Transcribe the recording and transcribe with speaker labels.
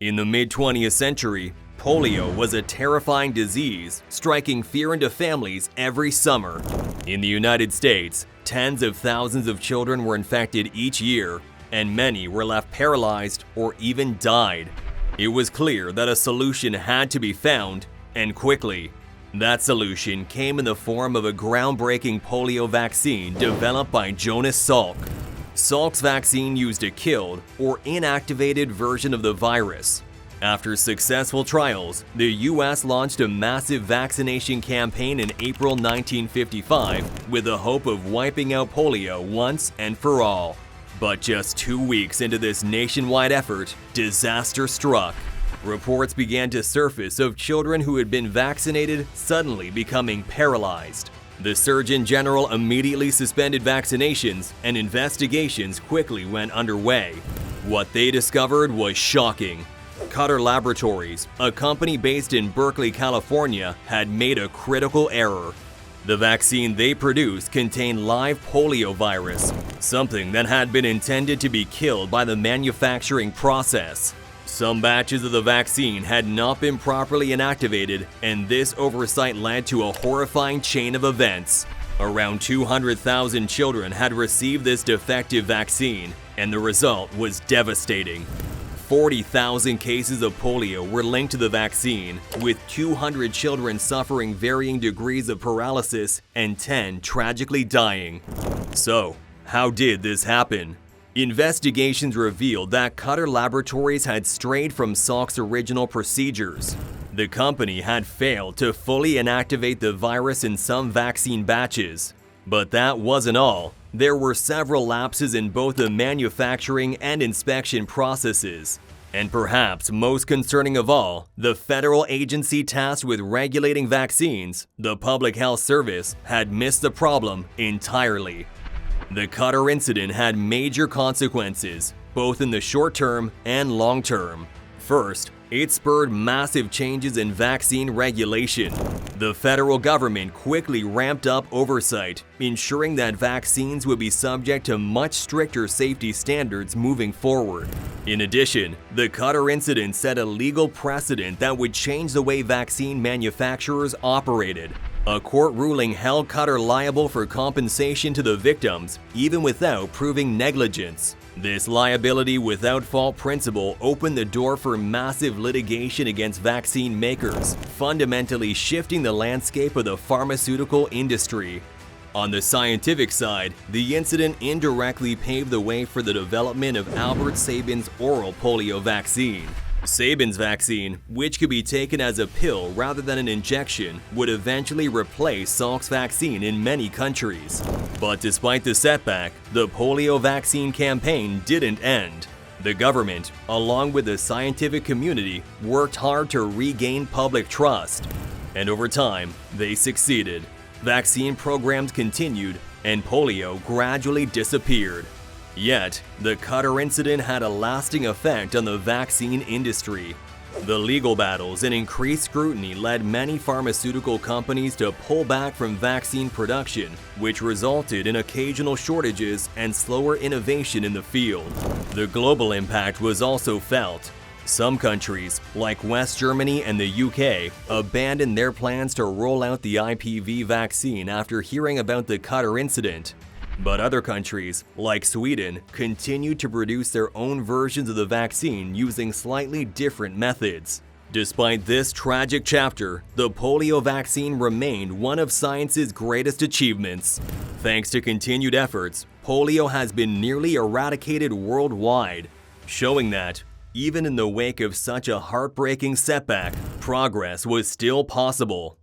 Speaker 1: In the mid-20th century, polio was a terrifying disease, striking fear into families every summer. In the United States, tens of thousands of children were infected each year, and many were left paralyzed or even died. It was clear that a solution had to be found, and quickly. That solution came in the form of a groundbreaking polio vaccine developed by Jonas Salk. Salk's vaccine used a killed or inactivated version of the virus. After successful trials, the US launched a massive vaccination campaign in April 1955 with the hope of wiping out polio once and for all. But just 2 weeks into this nationwide effort, disaster struck. Reports began to surface of children who had been vaccinated suddenly becoming paralyzed. The Surgeon General immediately suspended vaccinations, and investigations quickly went underway. What they discovered was shocking. Cutter Laboratories, a company based in Berkeley, California, had made a critical error. The vaccine they produced contained live polio virus, something that had been intended to be killed by the manufacturing process. Some batches of the vaccine had not been properly inactivated, and this oversight led to a horrifying chain of events. Around 200,000 children had received this defective vaccine, and the result was devastating. 40,000 cases of polio were linked to the vaccine, with 200 children suffering varying degrees of paralysis and 10 tragically dying. So, how did this happen? Investigations revealed that Cutter Laboratories had strayed from Salk's original procedures. The company had failed to fully inactivate the virus in some vaccine batches. But that wasn't all. There were several lapses in both the manufacturing and inspection processes. And perhaps most concerning of all, the federal agency tasked with regulating vaccines, the Public Health Service, had missed the problem entirely. The Cutter incident had major consequences, both in the short term and long term. First, it spurred massive changes in vaccine regulation. The federal government quickly ramped up oversight, ensuring that vaccines would be subject to much stricter safety standards moving forward. In addition, the Cutter incident set a legal precedent that would change the way vaccine manufacturers operated. A court ruling held Cutter liable for compensation to the victims, even without proving negligence. This liability without fault principle opened the door for massive litigation against vaccine makers, fundamentally shifting the landscape of the pharmaceutical industry. On the scientific side, the incident indirectly paved the way for the development of Albert Sabin's oral polio vaccine. Sabin's vaccine, which could be taken as a pill rather than an injection, would eventually replace Salk's vaccine in many countries. But despite the setback, the polio vaccine campaign didn't end. The government, along with the scientific community, worked hard to regain public trust. And over time, they succeeded. Vaccine programs continued, and polio gradually disappeared. Yet, the Cutter incident had a lasting effect on the vaccine industry. The legal battles and increased scrutiny led many pharmaceutical companies to pull back from vaccine production, which resulted in occasional shortages and slower innovation in the field. The global impact was also felt. Some countries, like West Germany and the UK, abandoned their plans to roll out the IPV vaccine after hearing about the Cutter incident. But other countries, like Sweden, continued to produce their own versions of the vaccine using slightly different methods. Despite this tragic chapter, the polio vaccine remained one of science's greatest achievements. Thanks to continued efforts, polio has been nearly eradicated worldwide, showing that, even in the wake of such a heartbreaking setback, progress was still possible.